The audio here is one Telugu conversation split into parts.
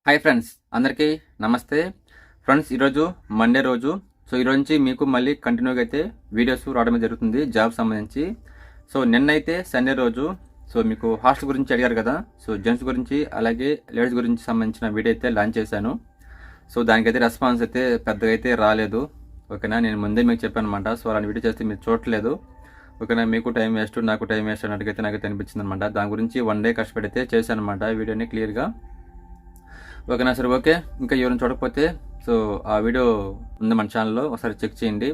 హాయ్ ఫ్రెండ్స్, అందరికీ నమస్తే. ఫ్రెండ్స్, ఈరోజు మండే రోజు. సో ఈరోజు నుంచి మీకు మళ్ళీ కంటిన్యూగా అయితే వీడియోస్ రావడం జరుగుతుంది జాబ్ సంబంధించి. సో నిన్నైతే సండే రోజు. సో మీకు హాస్టల్ గురించి అడిగారు కదా. సో జెంట్స్ గురించి అలాగే లేడీస్ గురించి సంబంధించిన వీడియో అయితే లాంచ్ చేశాను. సో దానికైతే రెస్పాన్స్ అయితే పెద్దగా అయితే రాలేదు. ఓకేనా, నేను ముందే మీకు చెప్పాను అనమాట. సో అలాంటి వీడియో చేస్తే మీరు చూడలేదు. ఓకేనా, మీకు టైం వేస్ట్, నాకు టైం వేస్ట్ అన్నట్టుగా నాకైతే అనిపించింది అనమాట. దాని గురించి వన్ డే కష్టపడితే చేశాను అనమాట వీడియోని క్లియర్గా. ఓకేనా సరే, ఓకే. ఇంకా ఎవరైనా చూడకపోతే సో ఆ వీడియో ఉంది మన ఛానల్లో, ఒకసారి చెక్ చేయండి.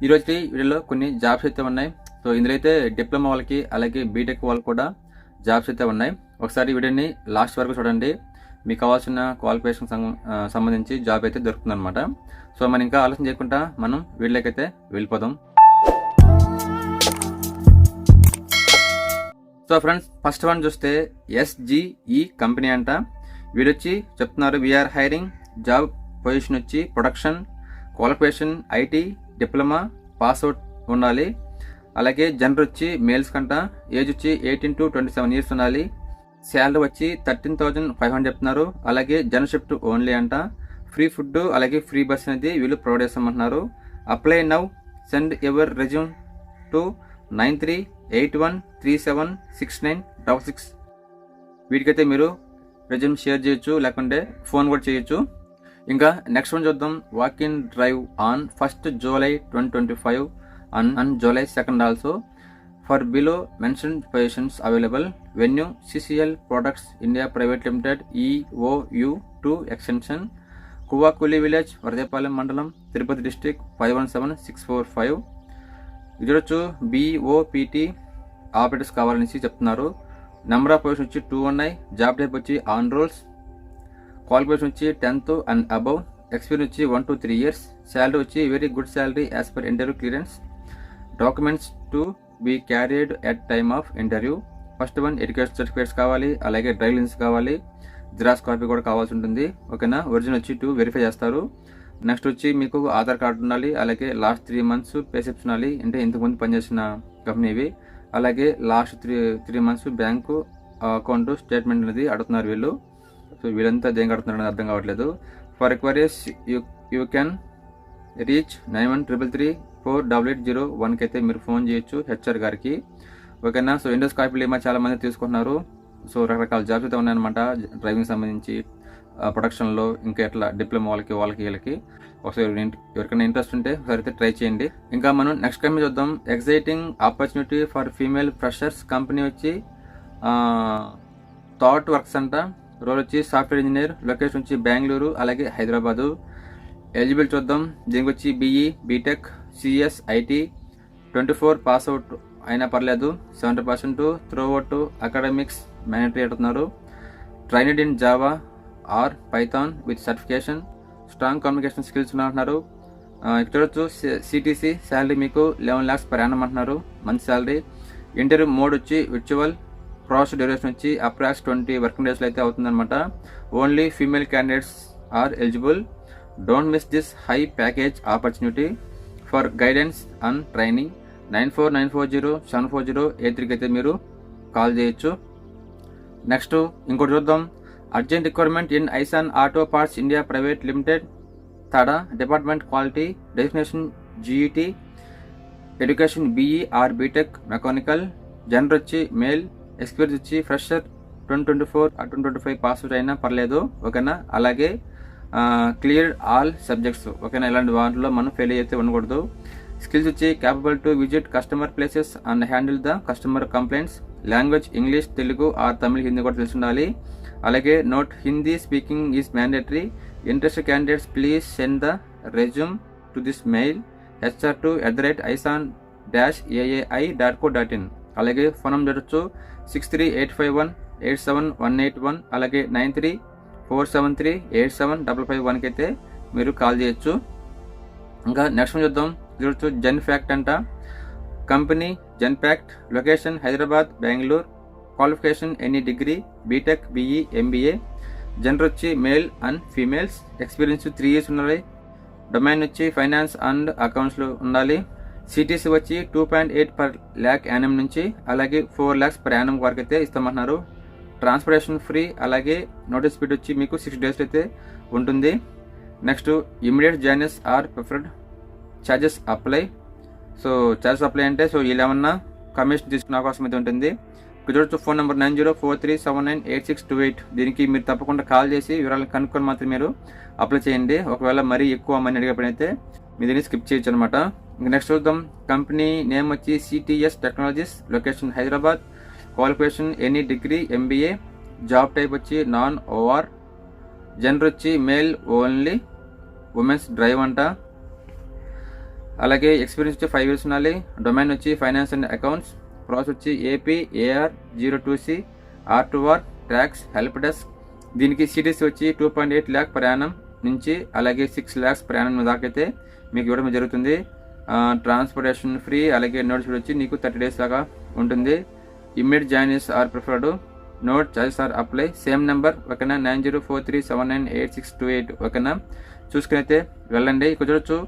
ఈరోజు వీడియోలో కొన్ని జాబ్స్ అయితే ఉన్నాయి. సో ఇందులో అయితే డిప్లొమా వాళ్ళకి అలాగే బీటెక్ వాళ్ళకి కూడా జాబ్స్ అయితే ఉన్నాయి. ఒకసారి వీడియోని లాస్ట్ వరకు చూడండి. మీకు కావాల్సిన క్వాలిఫికేషన్ సంబంధించి జాబ్ అయితే దొరుకుతుంది అనమాట. సో మనం ఇంకా ఆలోచన చేయకుండా మనం వీడియోకి అయితే వెళ్ళిపోదాం. సో ఫ్రెండ్స్, ఫస్ట్ వన్ చూస్తే SGE కంపెనీ అంట. వీడొచ్చి చెప్తున్నారు, వీఆర్ హైరింగ్. జాబ్ పొజిషన్ వచ్చి production, qualification IT, diploma pass out ఉండాలి. అలాగే జెండర్ వచ్చి మేల్స్ కంట. ఏజ్ వచ్చి 18 to 27 years ఉండాలి. శాలరీ వచ్చి 13,500 చెప్తున్నారు. అలాగే జనరల్ షిఫ్ట్ ఓన్లీ అంట. ఫ్రీ ఫుడ్ అలాగే ఫ్రీ బస్ అనేది వీళ్ళు ప్రొవైడ్ చేస్తామంటున్నారు. Apply now, send your resume to 9381376966. వీటికైతే మీరు రెజ్యూమ్ షేర్ చేయొచ్చు, లేకుంటే ఫోన్ కూడా చేయొచ్చు. ఇంకా నెక్స్ట్ వన్ చూద్దాం. Walk in drive on 1st July 2025 and July 2nd also. For below mention positions available. Venue CCL products India private limited, EOU2 extension, Kuvakuli village, Varadepalem మండలం, తిరుపతి డిస్టిక్ 517645. ఇది చూడొచ్చు. BOPT ఆపరేటర్స్ కావాలనేసి చెప్తున్నారు. నెంబర్ ఆఫ్ పొజిషన్ వచ్చి 2 ఉన్నాయి. జాబ్ టైప్ వచ్చి ఆన్ రోల్స్. క్వాలిఫికేషన్ వచ్చి 10th అండ్ అబవ్. ఎక్స్పీరియన్స్ వచ్చి 1 to 3 years. శాలరీ వచ్చి very good salary as per interview clearance. Documents to be carried at time of interview. First one education certificates కావాలి, అలాగే డ్రైవింగ్ లైసెన్స్ కావాలి, జిరాక్స్ కాపీ కూడా కావాల్సి ఉంటుంది. ఓకేనా, ఒరిజినల్ వచ్చి 2 వెరిఫై చేస్తారు. నెక్స్ట్ వచ్చి మీకు ఆధార్ కార్డు ఉండాలి, అలాగే లాస్ట్ 3 months పే స్లిప్స్ ఉండాలి, అంటే ఇంతకుముందు పనిచేసిన కంపెనీ ఇవి. అలాగే last 3 months bank account statement అనేది అడుగుతున్నారు వీళ్ళు. సో వీళ్ళంతా దేనికి అడుగుతున్నారని అర్థం కావట్లేదు. ఫర్ రిక్వైరీస్ యూ కెన్ రీచ్ 9133348801 అయితే మీరు ఫోన్ చేయొచ్చు HR గారికి. ఓకేనా, సో ఇండోస్ కాపీలు ఏమో చాలా మంది తీసుకుంటున్నారు. సో రకరకాల జాబ్స్ అయితే ఉన్నాయన్నమాట డ్రైవింగ్ సంబంధించి, ప్రొడక్షన్లో, ఇంకా ఎట్లా డిప్లొమా వాళ్ళకి వీళ్ళకి. ఒకసారి ఎవరికైనా ఇంట్రెస్ట్ ఉంటే ఒకసారి అయితే ట్రై చేయండి. ఇంకా మనం నెక్స్ట్ కంపెనీ చూద్దాం. Exciting opportunity for female freshers. Company వచ్చి థాట్ వర్క్స్ అంట. రోల్ వచ్చి సాఫ్ట్వేర్ ఇంజనీర్. లొకేషన్ వచ్చి బెంగళూరు అలాగే హైదరాబాదు. ఎలిజిబుల్ చూద్దాం. దీనికి వచ్చి BE, B Tech, CS, IT, 24 pass out అయినా పర్లేదు. 70% త్రూ అవుట్ అకాడమిక్స్ మ్యాండేటరీ అంటున్నారు. Trained in Java or Python with certification. Strong communication skills అంటున్నారు. ఇక్కడ చూడొచ్చు. CTC శాలరీ మీకు 11 lakhs per annum అంటున్నారు, మంత్ శాలరీ. ఇంటర్వ్యూ మోడ్ వచ్చి విర్చువల్. ప్రాసెస్ డ్యూరేషన్ వచ్చి అప్రాక్స్ 20 working days అయితే అవుతుందన్నమాట. Only female candidates are eligible. Don't miss this high package opportunity. For guidance and training 9494074083 అయితే మీరు కాల్ చేయొచ్చు. నెక్స్ట్ ఇంకోటి చూద్దాం. Urgent requirement in Aisin auto parts India private limited, Tada department quality, designation GET, education BE or B Tech mechanical. Gender వచ్చి మేల్. ఎక్స్పీరియన్స్ వచ్చి ఫ్రెషర్ 2024 or 2025 పాస్అవుట్ అయినా పర్లేదు. ఓకేనా, అలాగే క్లియర్ ఆల్ సబ్జెక్ట్స్. ఓకేనా, ఇలాంటి వాటిలో మనం ఫెయిల్ అయితే ఉండకూడదు. స్కిల్స్ వచ్చి capable to visit customer places and handle the customer complaints. Language English, Telugu or Tamil, Hindi కూడా తెలిసి ఉండాలి. అలాగే note Hindi speaking is mandatory. Interested candidates please send the resume to this mail hr2@isan-aai.co.in. అలాగే ఫోన్ నెంబర్ చూడొచ్చు. 6385187181. అలాగే 9347387551 అయితే మీరు కాల్ చేయొచ్చు. ఇంకా నెక్స్ట్ చూద్దాం. చూడొచ్చు. జెన్ ఫ్యాక్ట్ అంట. Company Genpact. Location Hyderabad, Bengaluru. Qualification any degree, B Tech, BE, MBA. Gender వచ్చి male and females. Experience 3 years ఉండాలి. డొమైన్ వచ్చి ఫైనాన్స్ అండ్ అకౌంట్స్లో ఉండాలి. CTC వచ్చి 2.8 per lakh యానం నుంచి అలాగే 4 lakhs per annum వరకు అయితే ఇస్తామంటున్నారు. ట్రాన్స్పోర్టేషన్ ఫ్రీ, అలాగే నోటీస్ పీరియడ్ వచ్చి మీకు 6 days అయితే ఉంటుంది. Next immediate joiners are preferred, charges apply. So charges apply అంటే సో వీళ్ళు ఏమన్నా కమిషన్ తీసుకునే అవకాశం అయితే ఉంటుంది. చూడొచ్చు ఫోన్ నెంబర్ 9043798628. దీనికి మీరు తప్పకుండా కాల్ చేసి వివరాలను కనుక్కొని మాత్రం మీరు అప్లై చేయండి. ఒకవేళ మరీ ఎక్కువ మనీ అడిగేప్పుడైతే మీ దీన్ని స్కిప్ చేయొచ్చు అనమాట. నెక్స్ట్ చూద్దాం. కంపెనీ నేమ్ వచ్చి CTS technologies, location Hyderabad, qualification any degree MBA, job type వచ్చి నాన్ ఓఆర్, జెండర్ వచ్చి మేల్ ఓన్లీ, ఉమెన్స్ డ్రైవ్ అంట. అలాగే ఎక్స్పీరియన్స్ వచ్చి 5 years ఉండాలి. డొమైన్ వచ్చి ఫైనాన్స్ అండ్ అకౌంట్స్, ప్రాసెస్ వచ్చి AP AR 02C R2R tax help desk. దీనికి CTC వచ్చి 2.8 lakh per annum నుంచి అలాగే 6 lakhs per annum దాకా అయితే మీకు ఇవ్వడం జరుగుతుంది. ట్రాన్స్పోర్టేషన్ ఫ్రీ, అలాగే నోట్స్ వచ్చి నీకు 30 days దాకా ఉంటుంది. Immediate joiners are preferred, note charges are apply. Same number ఓకేనా, 9043798628 ఓకేనా. చూసుకుని అయితే వెళ్ళండి. ఇక్కడ చూడొచ్చు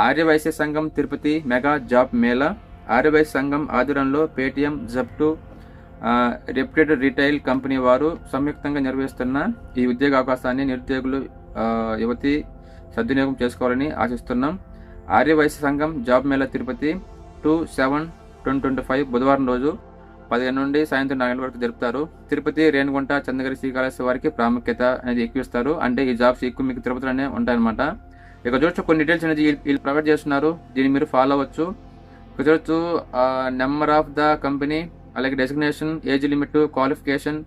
ఆర్యవైశ్య సంఘం తిరుపతి మెగా జాబ్ మేళా. ఆర్యవైశ్య సంఘం ఆధ్వర్యంలో Paytm, Zepto, reputed retail company వారు సంయుక్తంగా నిర్వహిస్తున్న ఈ ఉద్యోగ అవకాశాన్ని నిరుద్యోగులు యువతి సద్వినియోగం చేసుకోవాలని ఆశిస్తున్నాం. ఆర్యవైశ్య సంఘం జాబ్ మేళా తిరుపతి 2/7/2025 బుధవారం రోజు 10 నుండి సాయంత్రం 4 వరకు జరుపుతారు. తిరుపతి, రేణిగుంట, చంద్రగిరి, శ్రీకాళహస్తి వారికి ప్రాముఖ్యత అనేది ఎక్కువ ఇస్తారు. అంటే ఈ జాబ్స్ ఎక్కువ మీకు తిరుపతిలోనే ఉంటాయన్నమాట. ఇక చూడొచ్చు కొన్ని డీటెయిల్స్ అనేది వీళ్ళు ప్రొవైడ్ చేస్తున్నారు, దీన్ని మీరు ఫాలో అవ్వచ్చు. ఇక చూడొచ్చు నెంబర్ ఆఫ్ ద కంపెనీ, అలాగే designation, age limit, qualification,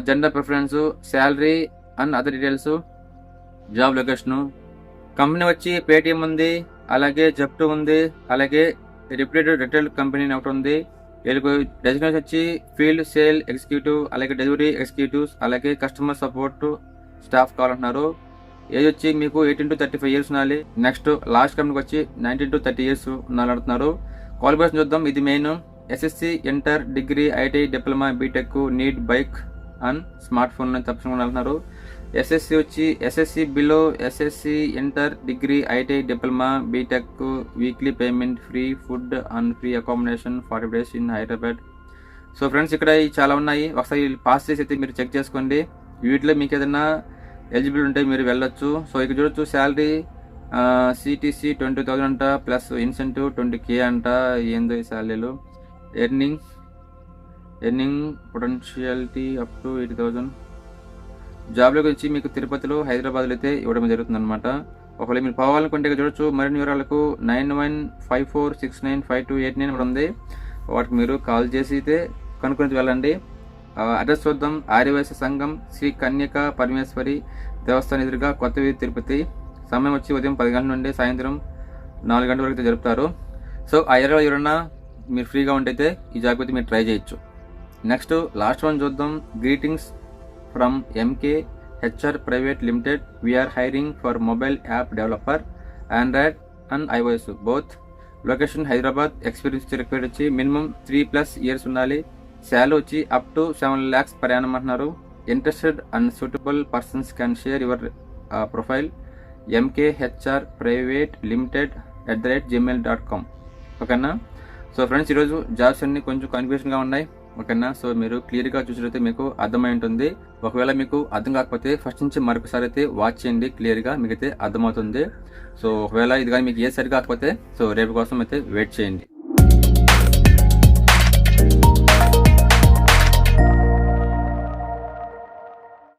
gender preference, salary and other details, job location. Company వచ్చి పేటిఎం ఉంది, అలాగే జెప్టో ఉంది, అలాగే రెప్యూటెడ్ రిటైల్ కంపెనీ ఒకటి ఉంది. వీళ్ళకు డెసిగ్నేషన్ వచ్చి ఫీల్డ్ సేల్ ఎగ్జిక్యూటివ్, అలాగే డెలివరీ ఎగ్జిక్యూటివ్స్, అలాగే కస్టమర్ సపోర్ట్ స్టాఫ్ కావాలంటున్నారు. ఏజ్ వచ్చి మీకు 18 to 35 years ఉండాలి. నెక్స్ట్ లాస్ట్ కంపెనీకి వచ్చి 19 to 30 years ఉండాలంటున్నారు. క్వాలిఫికేషన్ చూద్దాం. ఇది main SSC, inter, degree, ITI, diploma, B Tech, need, bike and smartphone తప్పకుండా అంటున్నారు. SSC వచ్చి SSC below, SSC, inter, degree, ITI, diploma, B Tech, weekly payment, free food and free accommodation 40 days in Hyderabad. So friends ఇక్కడ చాలా ఉన్నాయి, ఒకసారి పాస్ చేసి అయితే మీరు చెక్ చేసుకోండి. వీటిలో మీకు ఏదైనా ఎలిజిబుల్ ఉంటే మీరు వెళ్ళొచ్చు. సో ఇక్కడ చూడొచ్చు శాలరీ CTC 20,000 అంట, ప్లస్ ఇన్సెంటివ్ 20K అంట. ఏందో ఈ శాలరీలు. Earning potentiality up to 80,000. జాబ్ల గురించి మీకు తిరుపతిలో, హైదరాబాద్లో అయితే ఇవ్వడం జరుగుతుంది అనమాట. ఒకవేళ మీరు పోవాలనుకుంటే చూడొచ్చు. మరిన్ని వివరాలకు 9154695289 నెంబర్ ఉంది, వాటికి మీరు కాల్ చేసి అయితే కనుక్కొని వెళ్ళండి. అడ్రస్ చూద్దాం. ఆర్యవైశ్య సంఘం, శ్రీ కన్యక పరమేశ్వరి దేవస్థానం ఎదురుగా, కొత్త వీధి, తిరుపతి. సమయం వచ్చి ఉదయం 10 గంటల నుండి సాయంత్రం 4 గంటల వరకు జరుపుతారు. సో ఆ ఏరియాలో ఎవరన్నా మీరు ఫ్రీగా ఉంటే ఈ జాబ్ అయితే మీరు ట్రై చేయొచ్చు. నెక్స్ట్ లాస్ట్ వన్ చూద్దాం. Greetings from MK HR private limited. We're hiring for mobile app developer, Android and iOS both. Location Hyderabad. Experience required వచ్చి మినిమం 3+ years ఉండాలి. శాలరీ వచ్చి up to 7 lakhs per annum అంటున్నారు. Interested and suitable persons can share your profile MKHR private limited @gmail.com. ఓకేనా. సో ఫ్రెండ్స్ ఈరోజు జాబ్స్ అన్ని కొంచెం కన్ఫ్యూజన్గా ఉన్నాయి. ఓకేనా. సో మీరు క్లియర్గా చూసినట్లయితే మీకు అర్థమై ఉంటుంది. ఒకవేళ మీకు అర్థం కాకపోతే ఫస్ట్ నుంచి మరొకసారి అయితే వాచ్ చేయండి, క్లియర్గా మీకైతే అర్థమవుతుంది. సో ఒకవేళ ఇది కానీ మీకు ఏ సరి కాకపోతే సో రేపు కోసం అయితే వెయిట్ చేయండి.